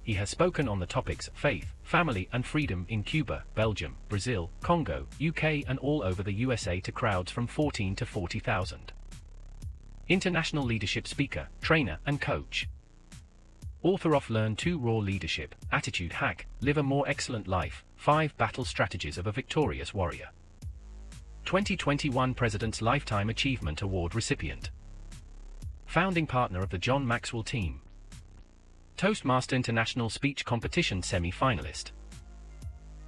He has spoken on the topics faith, family and freedom in Cuba, Belgium, Brazil, Congo, UK and all over the USA to crowds from 14 to 40,000. International leadership speaker, trainer and coach. Author of Learn to Raw Leadership, Attitude Hack, Live a More Excellent Life, 5 Battle Strategies of a Victorious Warrior. 2021 President's Lifetime Achievement Award recipient. Founding partner of the John Maxwell team. Toastmaster International Speech Competition semi-finalist.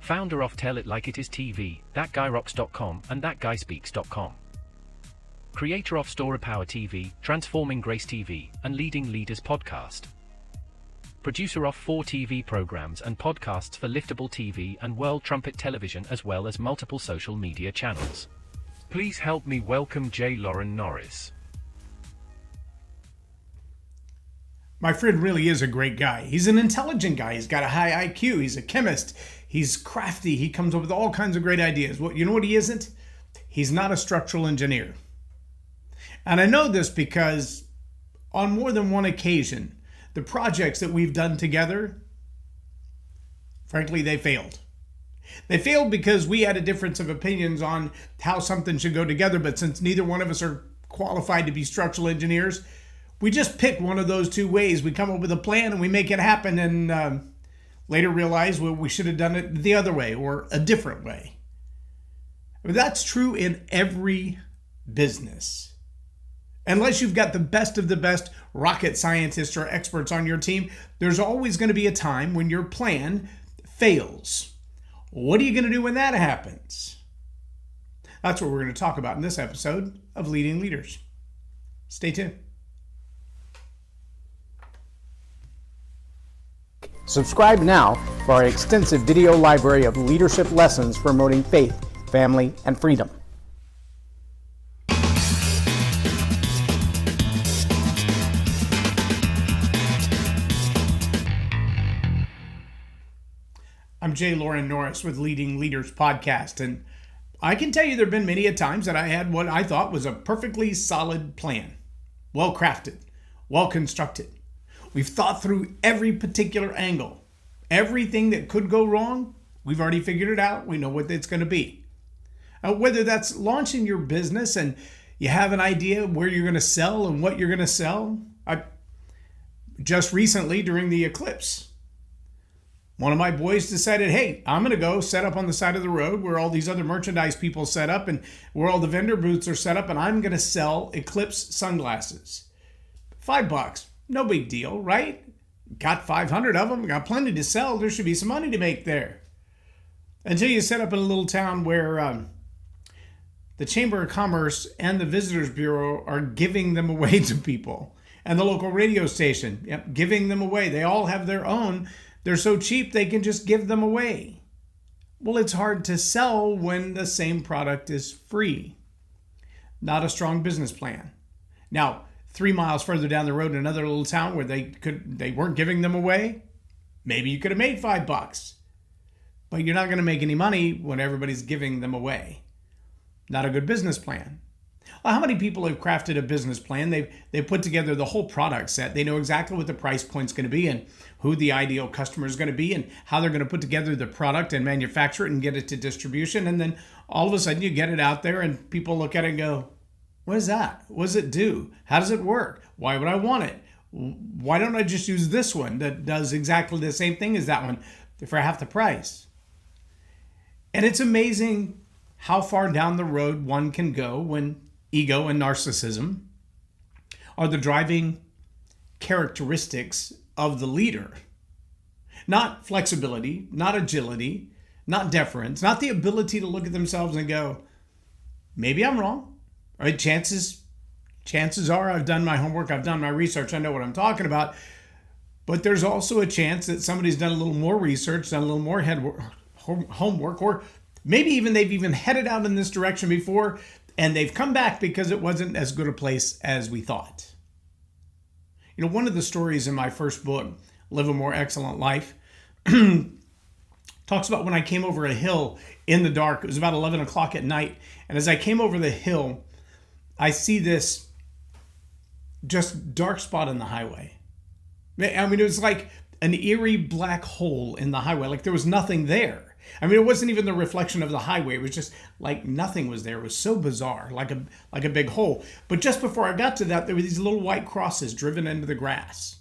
Founder of Tell It Like It Is TV, ThatGuyRocks.com and ThatGuySpeaks.com. Creator of Story Power TV, Transforming Grace TV, and Leading Leaders Podcast. Producer of 4 TV programs and podcasts for Liftable TV and World Trumpet Television as well as multiple social media channels. Please help me welcome J Loren Norris. My friend really is a great guy. He's an intelligent guy. He's got a high IQ. He's a chemist. He's crafty. He comes up with all kinds of great ideas. You know what he isn't? He's not a structural engineer. And I know this because on more than one occasion, the projects that we've done together, frankly, they failed. They failed because we had a difference of opinions on how something should go together, but since neither one of us are qualified to be structural engineers, we just pick one of those two ways. We come up with a plan and we make it happen and later realize, well, we should have done it the other way or a different way. But that's true in every business. Unless you've got the best of the best rocket scientists or experts on your team, there's always going to be a time when your plan fails. What are you going to do when that happens? That's what we're going to talk about in this episode of Leading Leaders. Stay tuned. Subscribe now for our extensive video library of leadership lessons promoting faith, family, and freedom. I'm J Loren Norris with Leading Leaders Podcast, and I can tell you there have been many a times that I had what I thought was a perfectly solid plan. Well crafted, well constructed. We've thought through every particular angle. Everything that could go wrong, we've already figured it out. We know what it's going to be. Whether that's launching your business and you have an idea where you're going to sell and what you're going to sell. Just recently during the eclipse, one of my boys decided, hey, I'm going to go set up on the side of the road where all these other merchandise people set up and where all the vendor booths are set up, and I'm going to sell eclipse sunglasses. $5, no big deal, right? Got 500 of them, got plenty to sell. There should be some money to make there. Until you set up in a little town where the Chamber of Commerce and the Visitors Bureau are giving them away to people. And the local radio station, giving them away. They all have their own. They're so cheap they can just give them away. Well, it's hard to sell when the same product is free. Not a strong business plan. Now, 3 miles further down the road in another little town where they weren't giving them away, maybe you could have made $5. But you're not going to make any money when everybody's giving them away. Not a good business plan. Well, how many people have crafted a business plan? They've put together the whole product set. They know exactly what the price point's going to be and who the ideal customer is going to be and how they're going to put together the product and manufacture it and get it to distribution. And then all of a sudden you get it out there and people look at it and go, what is that? What does it do? How does it work? Why would I want it? Why don't I just use this one that does exactly the same thing as that one for half the price? And it's amazing how far down the road one can go when ego and narcissism are the driving characteristics of the leader. Not flexibility, not agility, not deference, not the ability to look at themselves and go, maybe I'm wrong. Right? Chances are I've done my homework, I've done my research, I know what I'm talking about. But there's also a chance that somebody's done a little more research, done a little more homework, or maybe even they've even headed out in this direction before and they've come back because it wasn't as good a place as we thought. You know, one of the stories in my first book, Live a More Excellent Life, talks about when I came over a hill in the dark. It was about 11 o'clock at night. And as I came over the hill, I see this just dark spot in the highway. I mean, it was like an eerie black hole in the highway, like there was nothing there. I mean, it wasn't even the reflection of the highway. It was just like nothing was there. It was so bizarre, like a big hole. But just before I got to that, there were these little white crosses driven into the grass.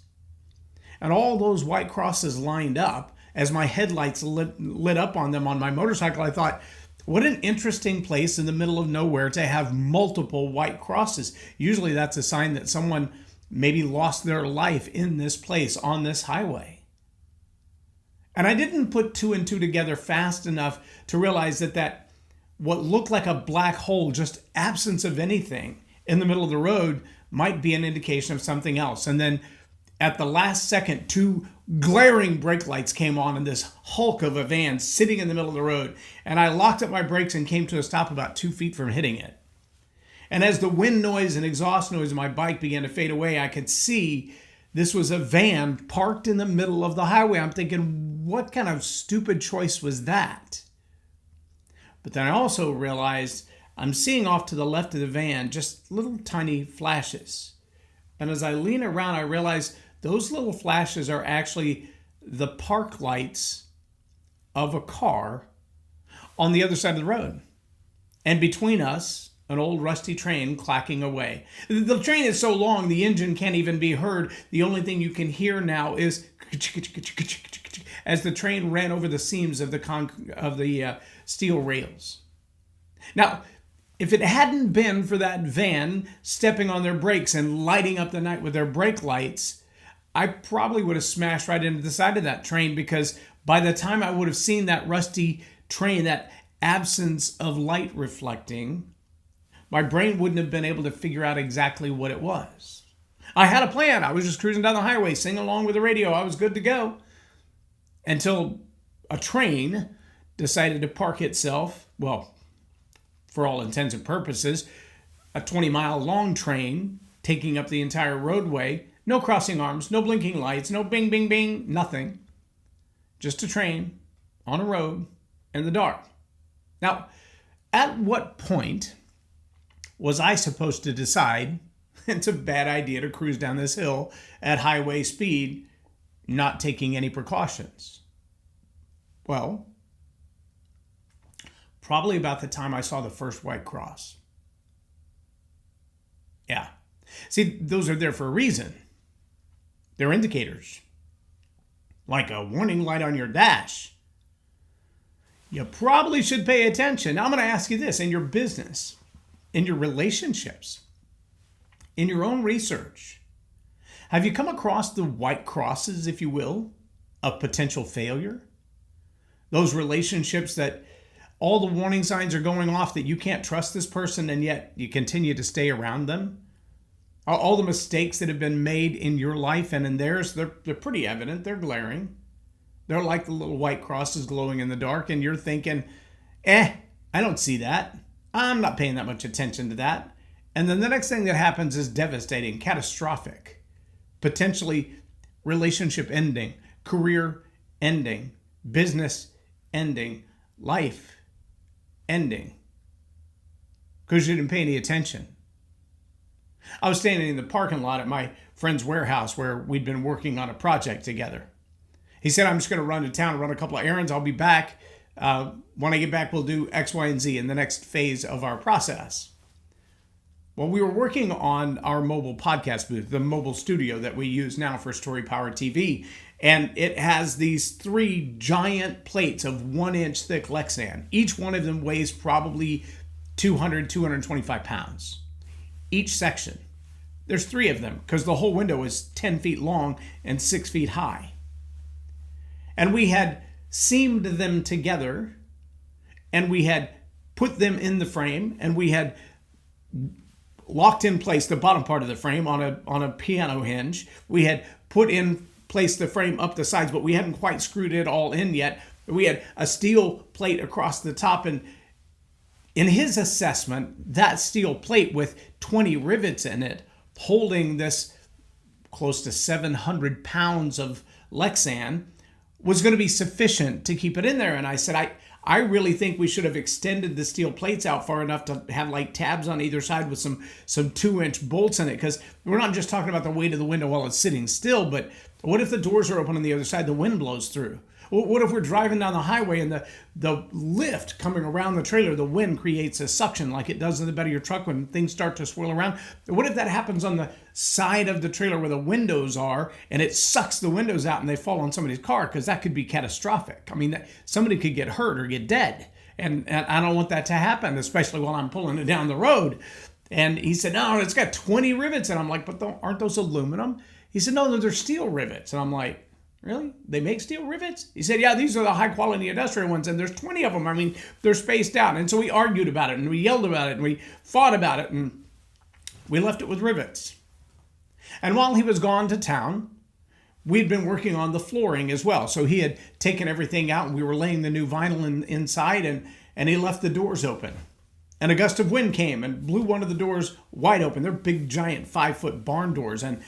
And all those white crosses lined up. As my headlights lit up on them on my motorcycle, I thought, what an interesting place in the middle of nowhere to have multiple white crosses. Usually that's a sign that someone maybe lost their life in this place on this highway. And I didn't put two and two together fast enough to realize that what looked like a black hole, just absence of anything in the middle of the road, might be an indication of something else. And then at the last second, two glaring brake lights came on in this hulk of a van sitting in the middle of the road. And I locked up my brakes and came to a stop about 2 feet from hitting it. And as the wind noise and exhaust noise of my bike began to fade away, I could see this was a van parked in the middle of the highway. I'm thinking, what kind of stupid choice was that? But then I also realized I'm seeing off to the left of the van just little tiny flashes. And as I lean around, I realize those little flashes are actually the park lights of a car on the other side of the road. And between us, an old rusty train clacking away. The train is so long, the engine can't even be heard. The only thing you can hear now is as the train ran over the seams of the steel rails. Now, if it hadn't been for that van stepping on their brakes and lighting up the night with their brake lights, I probably would have smashed right into the side of that train, because by the time I would have seen that rusty train, that absence of light reflecting, my brain wouldn't have been able to figure out exactly what it was. I had a plan. I was just cruising down the highway, singing along with the radio. I was good to go. Until a train decided to park itself, well, for all intents and purposes, a 20-mile long train taking up the entire roadway. No crossing arms, no blinking lights, no bing, bing, bing, nothing. Just a train on a road in the dark. Now, at what point was I supposed to decide it's a bad idea to cruise down this hill at highway speed, not taking any precautions? Well, probably about the time I saw the first white cross. Yeah. See, those are there for a reason. They're indicators. Like a warning light on your dash. You probably should pay attention. Now I'm going to ask you this: in your business, in your relationships, in your own research, have you come across the white crosses, if you will, of potential failure? Those relationships that all the warning signs are going off that you can't trust this person, and yet you continue to stay around them? All the mistakes that have been made in your life and in theirs, they're pretty evident. They're glaring. They're like the little white crosses glowing in the dark, and you're thinking, I don't see that. I'm not paying that much attention to that. And then the next thing that happens is devastating, catastrophic, potentially relationship ending, career ending, business ending, life ending, because you didn't pay any attention. I was standing in the parking lot at my friend's warehouse where we'd been working on a project together. He said, I'm just going to run to town and run a couple of errands. I'll be back. When I get back, we'll do X, Y, and Z in the next phase of our process. Well, we were working on our mobile podcast booth, the mobile studio that we use now for Story Power TV. And it has these 3 giant plates of 1-inch thick Lexan. Each one of them weighs probably 225 pounds. Each section. There's 3 of them because the whole window is 10 feet long and 6 feet high. And we had seamed them together, and we had put them in the frame, and we had locked in place the bottom part of the frame on a piano hinge. We had put in place the frame up the sides, but we hadn't quite screwed it all in yet. We had a steel plate across the top, and in his assessment, that steel plate with 20 rivets in it, holding this close to 700 pounds of Lexan, was going to be sufficient to keep it in there. And I said, I really think we should have extended the steel plates out far enough to have like tabs on either side with some 2-inch bolts in it, because we're not just talking about the weight of the window while it's sitting still, but what if the doors are open on the other side, the wind blows through? What if we're driving down the highway and the lift coming around the trailer, the wind creates a suction like it does in the bed of your truck when things start to swirl around? What if that happens on the side of the trailer where the windows are and it sucks the windows out and they fall on somebody's car? Because that could be catastrophic. I mean, somebody could get hurt or get dead. And I don't want that to happen, especially while I'm pulling it down the road. And he said, no, it's got 20 rivets. And I'm like, but aren't those aluminum? He said, no, they're steel rivets. And I'm like, really? They make steel rivets? He said, yeah, these are the high quality industrial ones, and there's 20 of them. I mean, they're spaced out. And so we argued about it, and we yelled about it, and we fought about it, and we left it with rivets. And while he was gone to town, we'd been working on the flooring as well. So he had taken everything out, and we were laying the new vinyl inside, and he left the doors open. And a gust of wind came and blew one of the doors wide open. They're big, giant 5-foot barn doors, and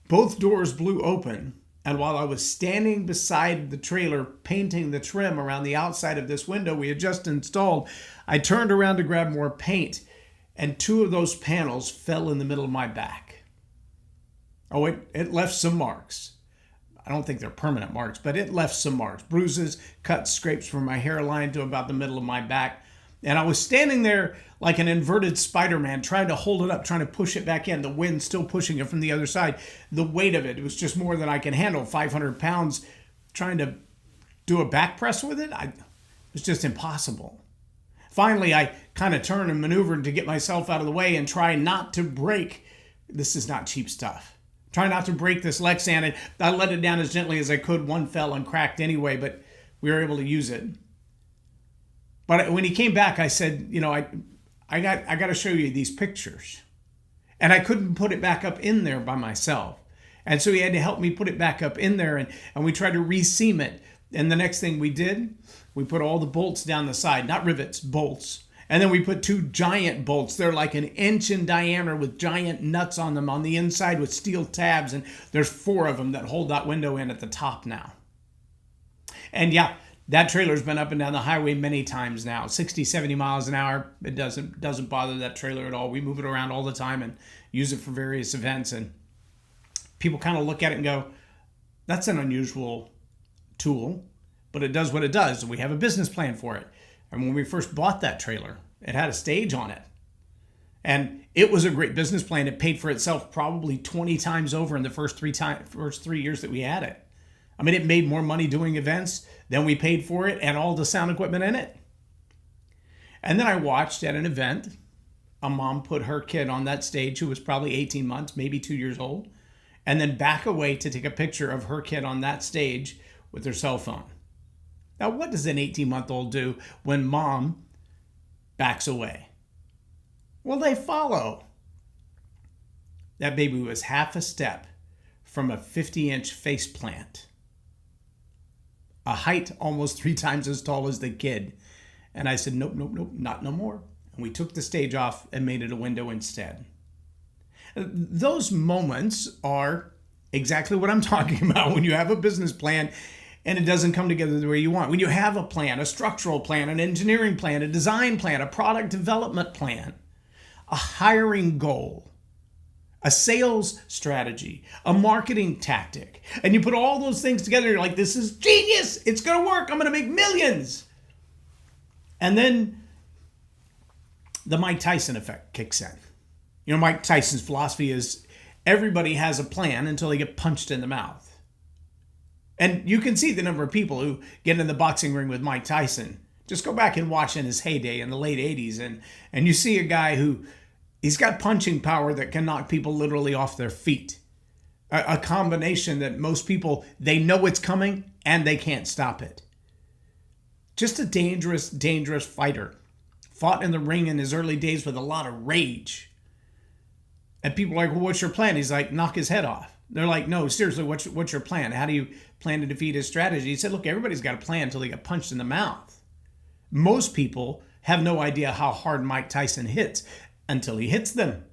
both doors blew open. And while I was standing beside the trailer painting the trim around the outside of this window we had just installed, I turned around to grab more paint, and 2 of those panels fell in the middle of my back. Oh, it left some marks. I don't think they're permanent marks, but it left some marks. Bruises, cuts, scrapes from my hairline to about the middle of my back. And I was standing there like an inverted Spider-Man, trying to hold it up, trying to push it back in. The wind still pushing it from the other side. The weight of it was just more than I can handle. 500 pounds, trying to do a back press with it, it was just impossible. Finally, I kind of turned and maneuvered to get myself out of the way and try not to break. This is not cheap stuff. Try not to break this Lexan. And I let it down as gently as I could. One fell and cracked anyway, but we were able to use it. But when he came back, I said, I got to show you these pictures. And I couldn't put it back up in there by myself. And so he had to help me put it back up in there, and we tried to re-seam it. And the next thing we did, we put all the bolts down the side, not rivets, bolts. And then we put 2 giant bolts. They're like 1 inch in diameter with giant nuts on them on the inside with steel tabs. And there's 4 of them that hold that window in at the top now. And yeah, that trailer's been up and down the highway many times now, 60, 70 miles an hour. It doesn't bother that trailer at all. We move it around all the time and use it for various events. And people kind of look at it and go, that's an unusual tool, but it does what it does. We have a business plan for it. And when we first bought that trailer, it had a stage on it. And it was a great business plan. It paid for itself probably 20 times over in the first 3 years that we had it. I mean, it made more money doing events than we paid for it and all the sound equipment in it. And then I watched at an event, a mom put her kid on that stage who was probably 18 months, maybe 2 years old, and then back away to take a picture of her kid on that stage with her cell phone. Now, what does an 18-month-old do when mom backs away? Well, they follow. That baby was half a step from a 50-inch faceplant. A height almost 3 times as tall as the kid. And I said, nope, not no more. And we took the stage off and made it a window instead. Those moments are exactly what I'm talking about when you have a business plan and it doesn't come together the way you want. When you have a plan, a structural plan, an engineering plan, a design plan, a product development plan, a hiring goal, a sales strategy, a marketing tactic, and you put all those things together, you're like, this is genius. It's going to work. I'm going to make millions. And then the Mike Tyson effect kicks in. Mike Tyson's philosophy is everybody has a plan until they get punched in the mouth. And you can see the number of people who get in the boxing ring with Mike Tyson. Just go back and watch in his heyday in the late 80s, and you see a guy who he's got punching power that can knock people literally off their feet. A combination that most people, they know it's coming and they can't stop it. Just a dangerous, dangerous fighter. Fought in the ring in his early days with a lot of rage. And people are like, well, what's your plan? He's like, knock his head off. They're like, no, seriously, what's your plan? How do you plan to defeat his strategy? He said, look, everybody's got a plan until they get punched in the mouth. Most people have no idea how hard Mike Tyson hits until he hits them.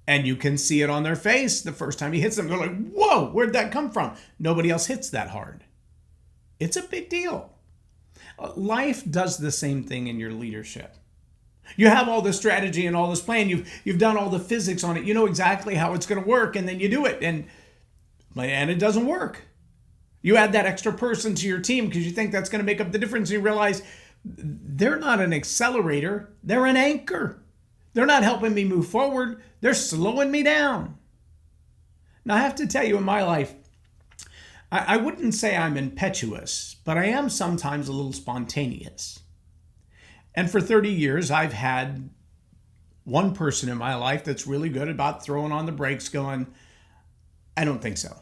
And you can see it on their face the first time he hits them. They're like, whoa, where'd that come from? Nobody else hits that hard. It's a big deal. Life does the same thing in your leadership. You have all this strategy and all this plan. You've done all the physics on it. You know exactly how it's going to work, and then you do it, and it doesn't work. You add that extra person to your team because you think that's going to make up the difference, and you realize they're not an accelerator. They're an anchor. They're not helping me move forward. They're slowing me down. Now, I have to tell you, in my life, I wouldn't say I'm impetuous, but I am sometimes a little spontaneous. And for 30 years, I've had one person in my life that's really good about throwing on the brakes, going, I don't think so.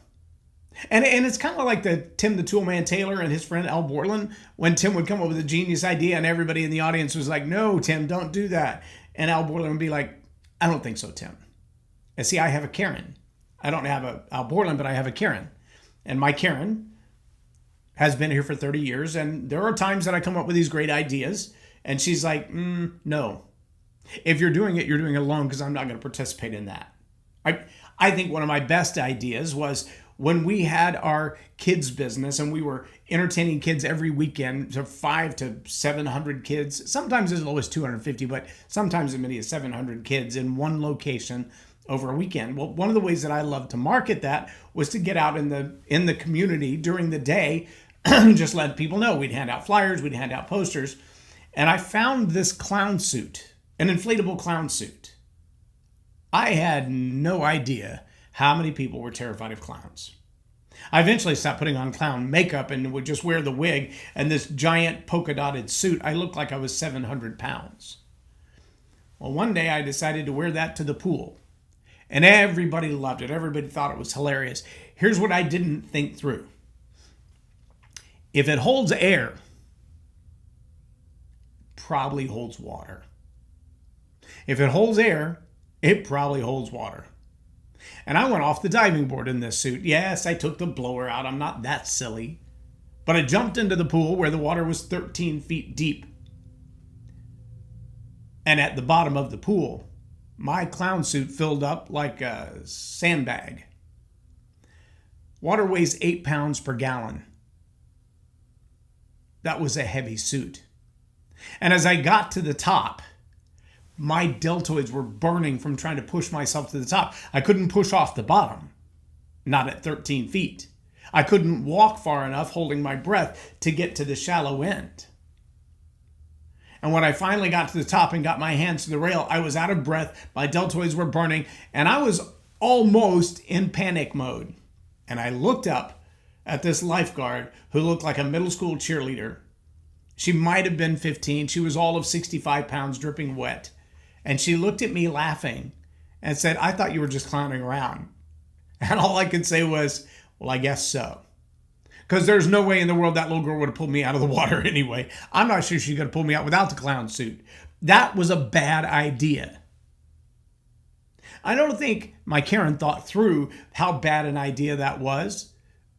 And it's kind of like the Tim the Toolman Taylor and his friend Al Borland, when Tim would come up with a genius idea and everybody in the audience was like, no, Tim, don't do that. And Al Borland would be like, I don't think so, Tim. And see, I have a Karen. I don't have a Al Borland, but I have a Karen. And my Karen has been here for 30 years. And there are times that I come up with these great ideas. And she's like, no. If you're doing it alone, because I'm not going to participate in that. I think one of my best ideas was when we had our kids business and we were entertaining kids every weekend, so 500 to 700 kids, sometimes as low as 250, but sometimes as many as 700 kids in one location over a weekend. Well, one of the ways that I loved to market that was to get out in the community during the day, just let people know. We'd hand out flyers, we'd hand out posters. And I found this clown suit, an inflatable clown suit. I had no idea how many people were terrified of clowns. I eventually stopped putting on clown makeup and would just wear the wig and this giant polka dotted suit. I looked like I was 700 pounds. Well, one day I decided to wear that to the pool. And everybody loved it. Everybody thought it was hilarious. Here's what I didn't think through. If it holds air, probably holds water. If it holds air, it probably holds water. And I went off the diving board in this suit. Yes, I took the blower out. I'm not that silly. But I jumped into the pool where the water was 13 feet deep. And at the bottom of the pool, my clown suit filled up like a sandbag. Water weighs 8 pounds per gallon. That was a heavy suit. And as I got to the top, my deltoids were burning from trying to push myself to the top. I couldn't push off the bottom, not at 13 feet. I couldn't walk far enough holding my breath to get to the shallow end. And when I finally got to the top and got my hands to the rail, I was out of breath, my deltoids were burning, and I was almost in panic mode. And I looked up at this lifeguard who looked like a middle school cheerleader. She might have been 15. She was all of 65 pounds, dripping wet. And she looked at me laughing and said, I thought you were just clowning around. And all I could say was, well, I guess so. Because there's no way in the world that little girl would have pulled me out of the water anyway. I'm not sure she could have pulled me out without the clown suit. That was a bad idea. I don't think my Karen thought through how bad an idea that was.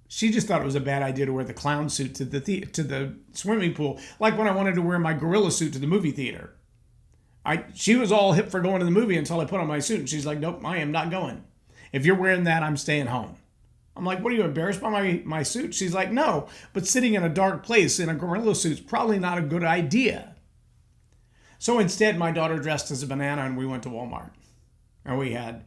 She just thought it was a bad idea to wear the clown suit to the swimming pool, like when I wanted to wear my gorilla suit to the movie theater. She was all hip for going to the movie until I put on my suit, and she's like, nope, I am not going. If you're wearing that, I'm staying home. I'm like, what, are you embarrassed by my suit? She's like, no, but sitting in a dark place in a gorilla suit's probably not a good idea. So instead, my daughter dressed as a banana, and we went to Walmart. And we had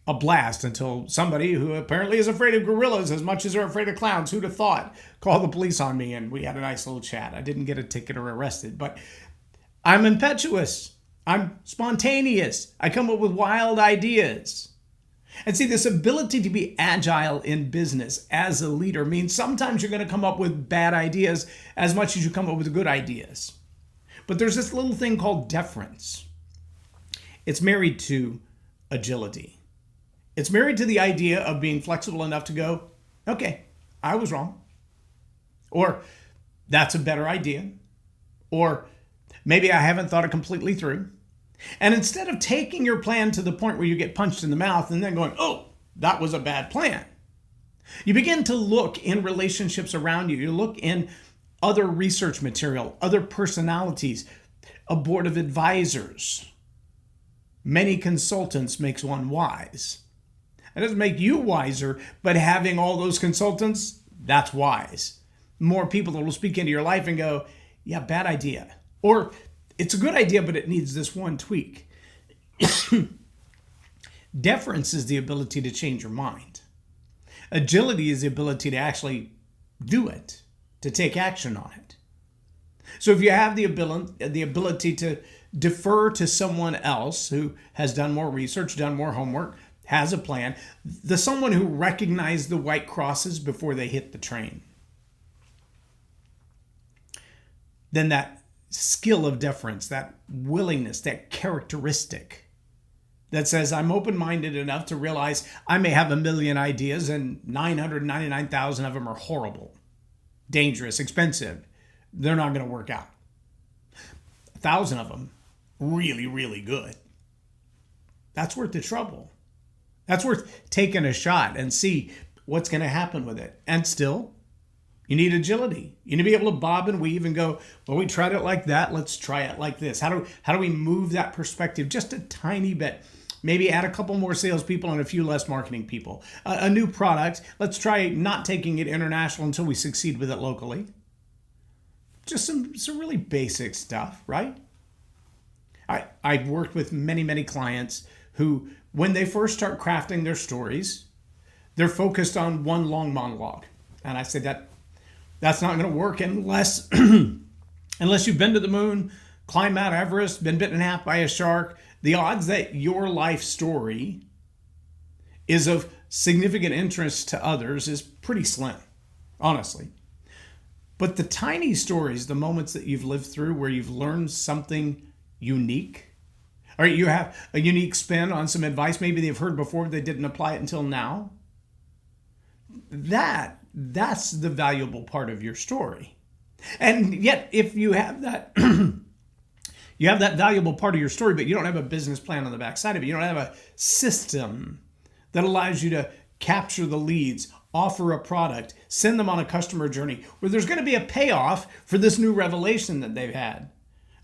a blast until somebody who apparently is afraid of gorillas as much as they're afraid of clowns, who'd have thought, called the police on me, and we had a nice little chat. I didn't get a ticket or arrested, but I'm impetuous. I'm spontaneous. I come up with wild ideas. And see, this ability to be agile in business as a leader means sometimes you're going to come up with bad ideas as much as you come up with good ideas. But there's this little thing called deference. It's married to agility. It's married to the idea of being flexible enough to go, okay, I was wrong. Or that's a better idea. Or maybe I haven't thought it completely through. And instead of taking your plan to the point where you get punched in the mouth and then going, oh, that was a bad plan, you begin to look in relationships around you. You look in other research material, other personalities, a board of advisors. Many consultants makes one wise. It doesn't make you wiser, but having all those consultants, that's wise. more people that will speak into your life and go, yeah, bad idea. Or it's a good idea, but it needs this one tweak. Deference is the ability to change your mind. Agility is the ability to actually do it, to take action on it. So if you have the ability to defer to someone else who has done more research, done more homework, has a plan, the someone who recognized the white crosses before they hit the train, then that skill of deference, that willingness, that characteristic that says I'm open-minded enough to realize I may have a million ideas and 999,000 of them are horrible, dangerous, expensive. They're not going to work out. 1,000 of them, really, really good. That's worth the trouble. That's worth taking a shot and see what's going to happen with it. And still, you need agility. You need to be able to bob and weave and go, well, we tried it like that. Let's try it like this. How do we move that perspective just a tiny bit? Maybe add a couple more salespeople and a few less marketing people. A new product. Let's try not taking it international until we succeed with it locally. Just some really basic stuff, right? I've worked with many, many clients who, when they first start crafting their stories, they're focused on one long monologue. And I said that's not going to work unless you've been to the moon, climbed Mount Everest, been bitten in half by a shark. The odds that your life story is of significant interest to others is pretty slim, honestly. But the tiny stories, the moments that you've lived through where you've learned something unique, or you have a unique spin on some advice maybe they've heard before, they didn't apply it until now, that's the valuable part of your story. And yet, if you have that, you have that valuable part of your story, but you don't have a business plan on the backside of it. You don't have a system that allows you to capture the leads, offer a product, send them on a customer journey where there's going to be a payoff for this new revelation that they've had.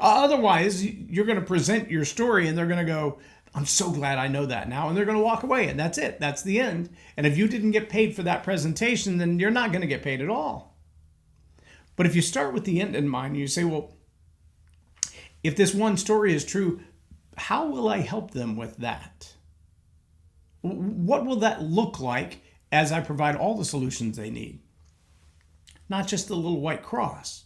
Otherwise, you're going to present your story and they're going to go, I'm so glad I know that now. And they're going to walk away and that's it. That's the end. And if you didn't get paid for that presentation, then you're not going to get paid at all. But if you start with the end in mind and you say, well, if this one story is true, how will I help them with that? What will that look like as I provide all the solutions they need? Not just the little white cross,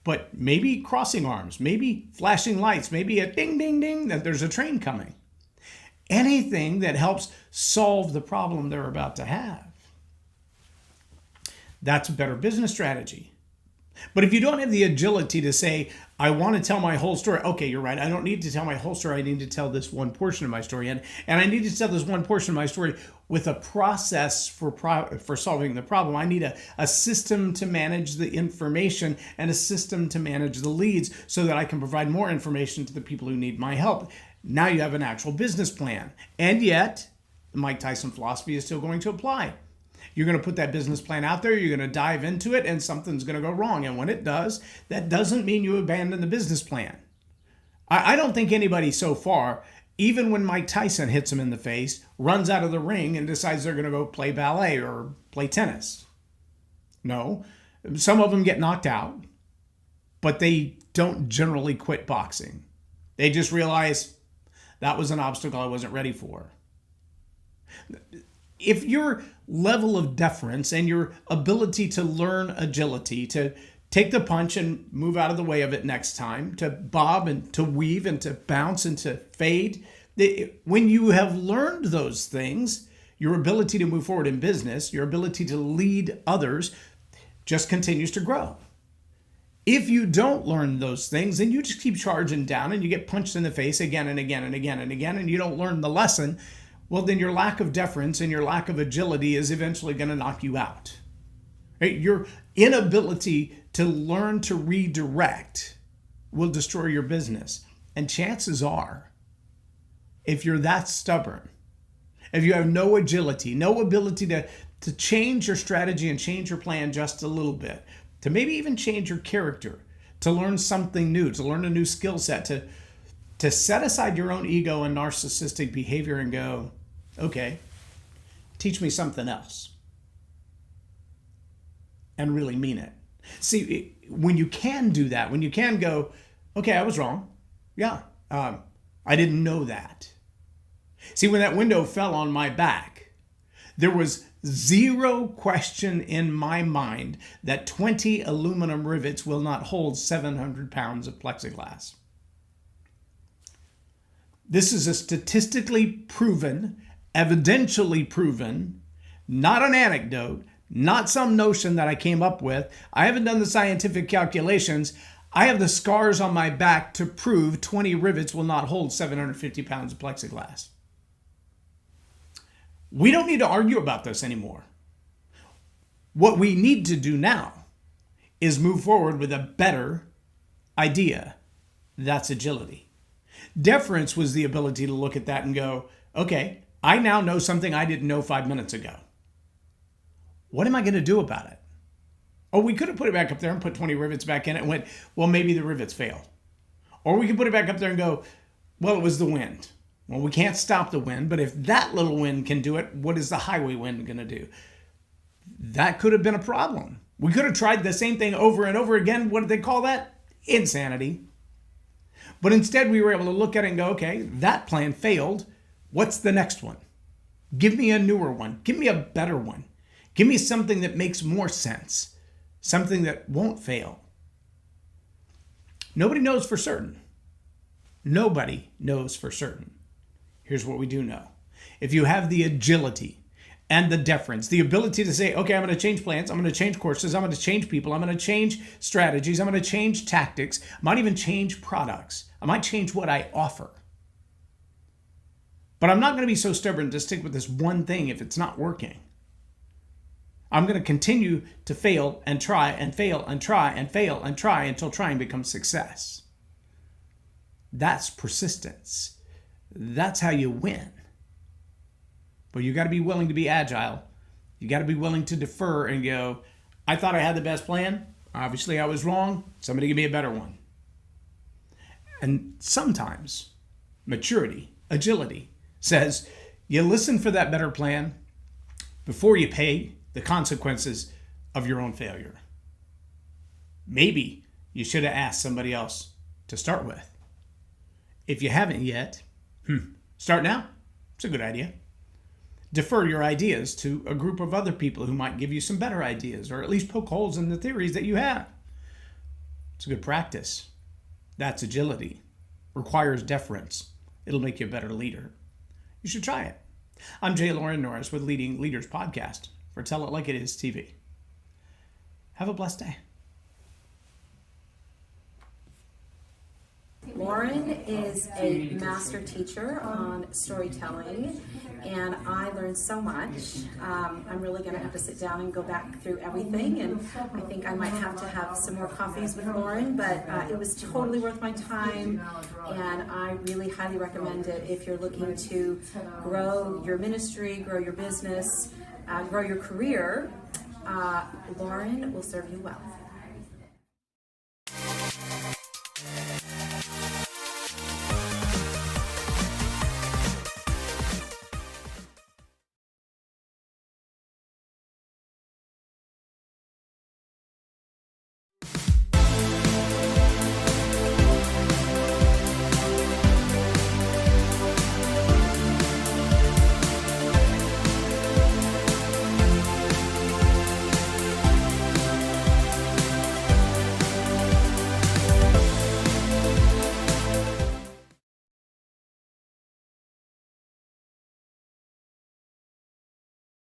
but maybe crossing arms, maybe flashing lights, maybe a ding, ding, ding that there's a train coming. Anything that helps solve the problem they're about to have. That's a better business strategy. But if you don't have the agility to say, I want to tell my whole story. Okay, you're right. I don't need to tell my whole story. I need to tell this one portion of my story. And I need to tell this one portion of my story with a process for solving the problem. I need a system to manage the information and a system to manage the leads so that I can provide more information to the people who need my help. Now you have an actual business plan. And yet, the Mike Tyson philosophy is still going to apply. You're going to put that business plan out there, you're going to dive into it, and something's going to go wrong. And when it does, that doesn't mean you abandon the business plan. I don't think anybody so far, even when Mike Tyson hits him in the face, runs out of the ring and decides they're going to go play ballet or play tennis. No, some of them get knocked out, but they don't generally quit boxing. They just realize that was an obstacle I wasn't ready for. If your level of deference and your ability to learn agility, to take the punch and move out of the way of it next time, to bob and to weave and to bounce and to fade, when you have learned those things, your ability to move forward in business, your ability to lead others just continues to grow. If you don't learn those things, then you just keep charging down and you get punched in the face again and again and again and again, and you don't learn the lesson. Well, then your lack of deference and your lack of agility is eventually going to knock you out. Right? Your inability to learn to redirect will destroy your business. And chances are, if you're that stubborn, if you have no agility, no ability to change your strategy and change your plan just a little bit, to maybe even change your character, to learn something new, to learn a new skill set, to set aside your own ego and narcissistic behavior and go, okay, teach me something else. and really mean it. See, when you can do that, when you can go, okay, I was wrong. Yeah, I didn't know that. See, when that window fell on my back, there was zero question in my mind that 20 aluminum rivets will not hold 700 pounds of plexiglass. This is a statistically proven, evidentially proven, not an anecdote, not some notion that I came up with. I haven't done the scientific calculations. I have the scars on my back to prove 20 rivets will not hold 750 pounds of plexiglass. We don't need to argue about this anymore. What we need to do now is move forward with a better idea. That's agility. Deference was the ability to look at that and go, okay, I now know something I didn't know 5 minutes ago. What am I going to do about it? Oh, we could have put it back up there and put 20 rivets back in it and went, well, maybe the rivets failed. Or we could put it back up there and go, well, it was the wind. Well, we can't stop the wind, but if that little wind can do it, what is the highway wind going to do? That could have been a problem. We could have tried the same thing over and over again. What did they call that? Insanity. But instead, we were able to look at it and go, okay, that plan failed. What's the next one? Give me a newer one. Give me a better one. Give me something that makes more sense. Something that won't fail. Nobody knows for certain. Nobody knows for certain. Here's what we do know. If you have the agility and the deference, the ability to say, okay, I'm going to change plans, I'm going to change courses, I'm going to change people, I'm going to change strategies, I'm going to change tactics, I might even change products, I might change what I offer. But I'm not going to be so stubborn to stick with this one thing if it's not working. I'm going to continue to fail and try and fail and try and fail and try until trying becomes success. That's persistence. That's how you win. But you got to be willing to be agile. You got to be willing to defer and go, I thought I had the best plan. Obviously I was wrong. Somebody give me a better one. And sometimes maturity, agility says you listen for that better plan before you pay the consequences of your own failure. Maybe you should have asked somebody else to start with. If you haven't yet, start now. It's a good idea. Defer your ideas to a group of other people who might give you some better ideas, or at least poke holes in the theories that you have. It's a good practice. That's agility. Requires deference. It'll make you a better leader. You should try it. I'm J Loren Norris with Leading Leaders Podcast for Tell It Like It Is TV. Have a blessed day. Loren is a master teacher on storytelling, and I learned so much. I'm really going to have to sit down and go back through everything, and I think I might have to have some more coffees with Loren, but it was totally worth my time, and I really highly recommend it if you're looking to grow your ministry, grow your business, grow your career. Loren will serve you well.